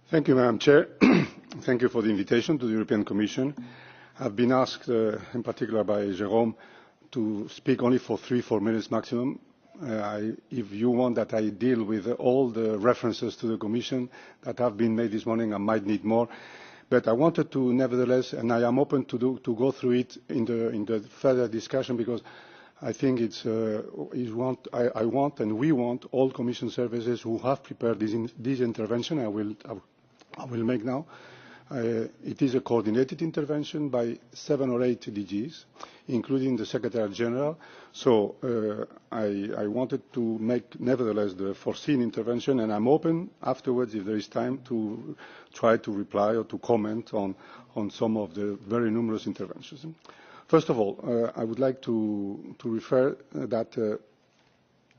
Thank you, Madam Chair. Thank you for the invitation to the European Commission. I've been asked, in particular by Jérôme, to speak only for 3-4 minutes maximum. If you want that I deal with all the references to the Commission that have been made this morning, I might need more. But I wanted to, nevertheless, and I am open to go through it in the further discussion, because I think I want and we want all Commission services who have prepared this intervention. I will make now. It is a coordinated intervention by 7 or 8 DGs, including the Secretary General. So I wanted to make, nevertheless, the foreseen intervention, and I'm open afterwards, if there is time, to try to reply or to comment on some of the very numerous interventions. First of all, I would like to refer that,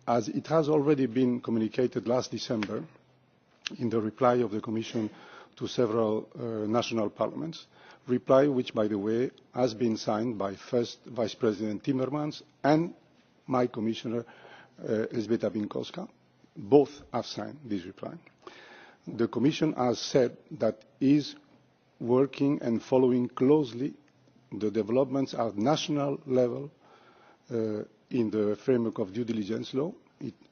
as it has already been communicated last December in the reply of the Commission to several national parliaments, reply which, by the way, has been signed by First Vice President Timmermans and my Commissioner, Elżbieta Bieńkowska. Both have signed this reply. The Commission has said that it is working and following closely the developments at national level in the framework of due diligence law,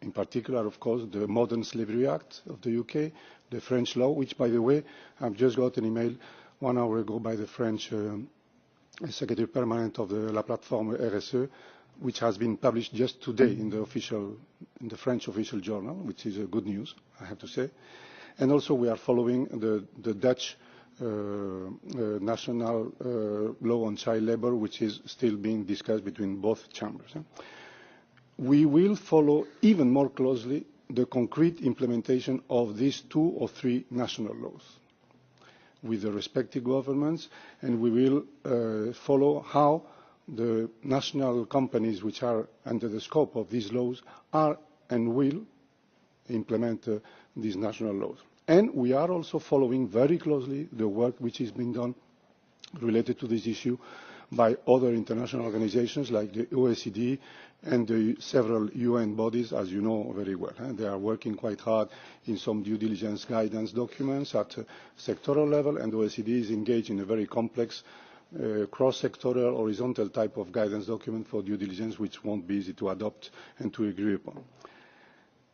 in particular, of course, the Modern Slavery Act of the UK, the French law, which, by the way, I've just got an email 1 hour ago by the French Secretary Permanent of the La Plateforme RSE, which has been published just today in the French official journal, which is good news, I have to say. And also we are following the Dutch national law on child labour, which is still being discussed between both chambers. We will follow even more closely the concrete implementation of these 2 or 3 national laws with the respective governments, and we will follow how the national companies which are under the scope of these laws are and will implement these national laws. And we are also following very closely the work which is being done related to this issue by other international organizations like the OECD and the several UN bodies, as you know very well. They are working quite hard in some due diligence guidance documents at sectoral level, and the OECD is engaged in a very complex cross-sectoral, horizontal type of guidance document for due diligence, which won't be easy to adopt and to agree upon.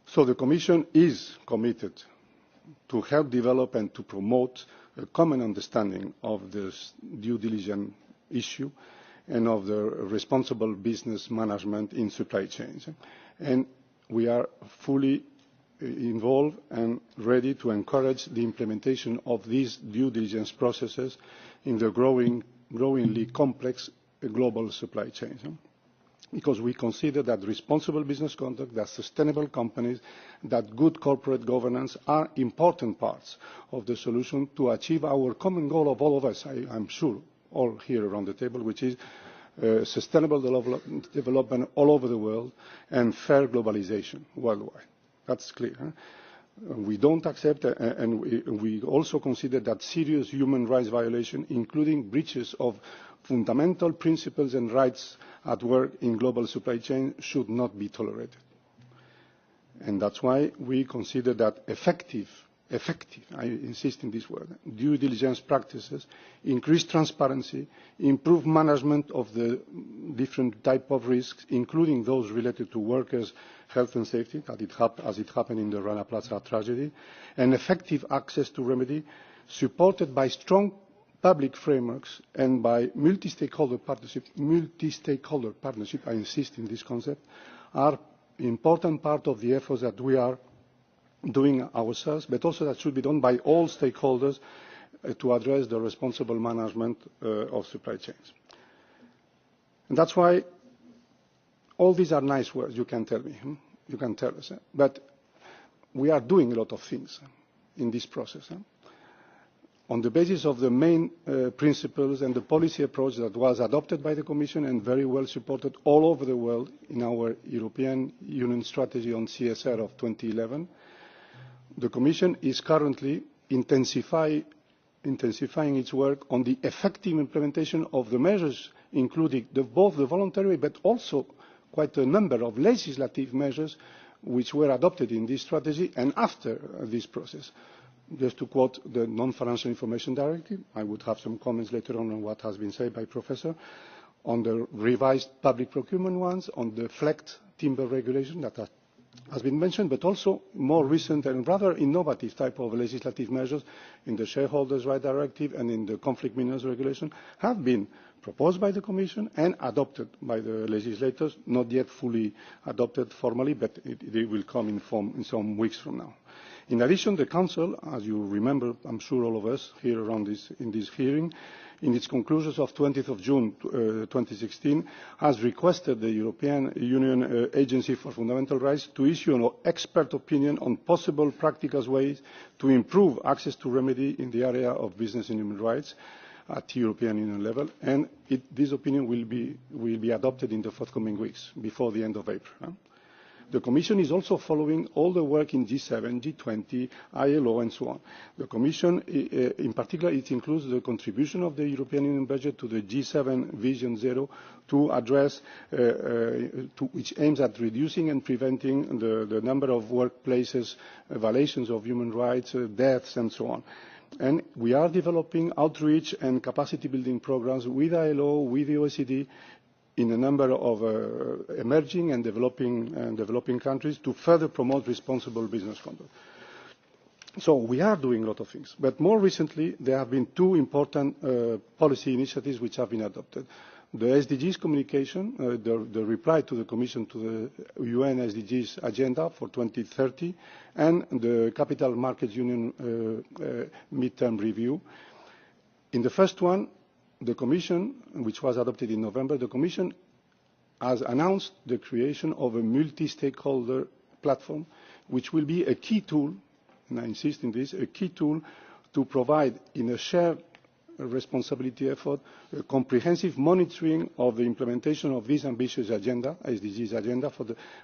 So the Commission is committed to help develop and to promote a common understanding of this due diligence issue and of the responsible business management in supply chains. And we are fully involved and ready to encourage the implementation of these due diligence processes in the growingly complex global supply chains. Because we consider that responsible business conduct, that sustainable companies, that good corporate governance are important parts of the solution to achieve our common goal of all of us, I'm sure, all here around the table, which is sustainable development all over the world and fair globalization worldwide. That's clear. We don't accept, and we also consider that serious human rights violations, including breaches of fundamental principles and rights at work in global supply chain, should not be tolerated. And that's why we consider that effective, I insist in this word, due diligence practices, increase transparency, improve management of the different type of risks, including those related to workers' health and safety, as it happened in the Rana Plaza tragedy, and effective access to remedy, supported by strong public frameworks and by multi-stakeholder partnership, I insist in this concept, are important part of the efforts that we are doing ourselves, but also that should be done by all stakeholders to address the responsible management of supply chains. And that's why all these are nice words, you can tell me, you can tell us, but we are doing a lot of things in this process. On the basis of the main principles and the policy approach that was adopted by the Commission and very well supported all over the world in our European Union strategy on CSR of 2011, the Commission is currently intensifying its work on the effective implementation of the measures, including both the voluntary but also quite a number of legislative measures which were adopted in this strategy and after this process. just to quote the Non-Financial Information Directive, I would have some comments later on what has been said by Professor, on the revised public procurement ones, on the FLECT timber regulation that has been mentioned, but also more recent and rather innovative type of legislative measures in the Shareholders' Rights Directive and in the Conflict Minerals Regulation have been proposed by the Commission and adopted by the legislators, not yet fully adopted formally, but it will come in form in some weeks from now. In addition, the Council, as you remember, I'm sure all of us here around in this hearing, in its conclusions of 20th of June 2016, has requested the European Union Agency for Fundamental Rights to issue an expert opinion on possible practical ways to improve access to remedy in the area of business and human rights at European Union level, and this opinion will be adopted in the forthcoming weeks, before the end of April. The Commission is also following all the work in G7, G20, ILO, and so on. The Commission, in particular, it includes the contribution of the European Union budget to the G7 Vision Zero to address, which aims at reducing and preventing the number of workplaces, violations of human rights, deaths, and so on. And we are developing outreach and capacity building programs with ILO, with the OECD, in a number of emerging and developing countries to further promote responsible business conduct. So we are doing a lot of things. But more recently, there have been two important policy initiatives which have been adopted. The SDGs communication, the reply to the Commission to the UN SDGs agenda for 2030, and the Capital Markets Union midterm review. In the first one, the Commission, which was adopted in November, the Commission has announced the creation of a multi-stakeholder platform, which will be a key tool, and I insist on this, a key tool to provide in a shared responsibility effort a comprehensive monitoring of the implementation of this ambitious agenda, SDGs agenda,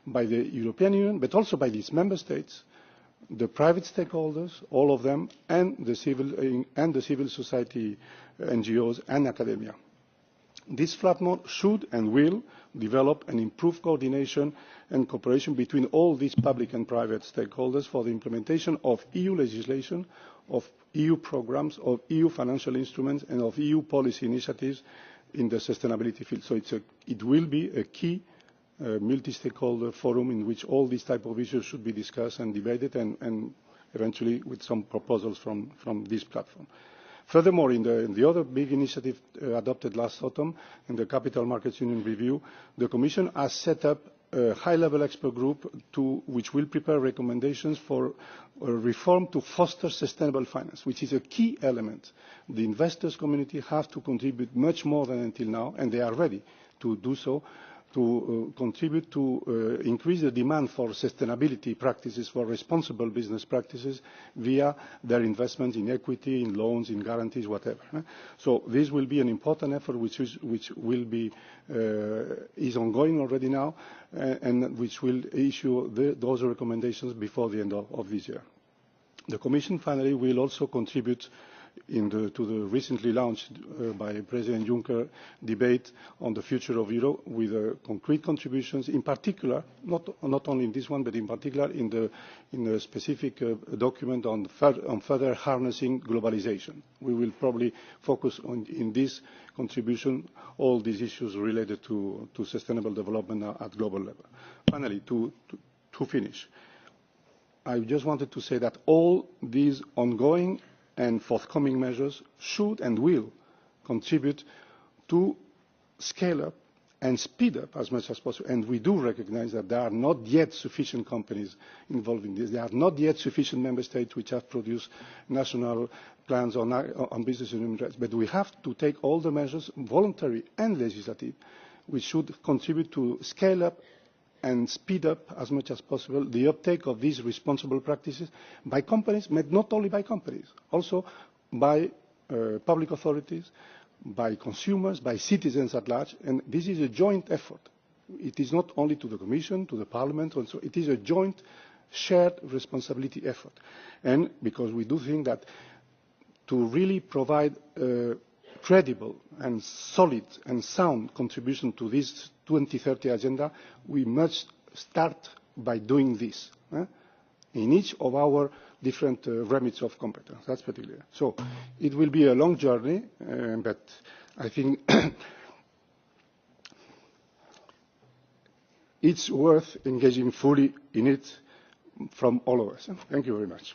by the European Union, but also by its member states, the private stakeholders, all of them, and the civil society NGOs and academia. This platform should and will develop and improve coordination and cooperation between all these public and private stakeholders for the implementation of EU legislation, of EU programs, of EU financial instruments, and of EU policy initiatives in the sustainability field. So it will be a key multi-stakeholder forum in which all these type of issues should be discussed and debated, and eventually with some proposals from this platform. Furthermore, in the other big initiative adopted last autumn, in the Capital Markets Union review, the Commission has set up a high-level expert group which will prepare recommendations for a reform to foster sustainable finance, which is a key element. The investors community have to contribute much more than until now, and they are ready to do so, to contribute to increase the demand for sustainability practices, for responsible business practices, via their investments in equity, in loans, in guarantees, whatever. So this will be an important effort which will be is ongoing already now, and which will issue those recommendations before the end of this year. The Commission, finally, will also contribute to the recently launched by President Juncker debate on the future of Europe, with concrete contributions, in particular, not only in this one, but in particular in the specific document on further harnessing globalization. We will probably focus on, in this contribution, all these issues related to sustainable development at global level. Finally, to finish, I just wanted to say that all these ongoing and forthcoming measures should and will contribute to scale up and speed up as much as possible. And we do recognize that there are not yet sufficient companies involved in this. There are not yet sufficient member states which have produced national plans on business and human rights. But we have to take all the measures, voluntary and legislative, which should contribute to scale up and speed up as much as possible the uptake of these responsible practices by companies, but not only by companies, also by public authorities, by consumers, by citizens at large. And this is a joint effort. It is not only to the Commission, to the Parliament, also. It is a joint, shared responsibility effort. And because we do think that to really provide credible and solid and sound contribution to this 2030 agenda, we must start by doing this. in each of our different remits of competence. That's pretty clear. So it will be a long journey, but I think it's worth engaging fully in it from all of us. Thank you very much.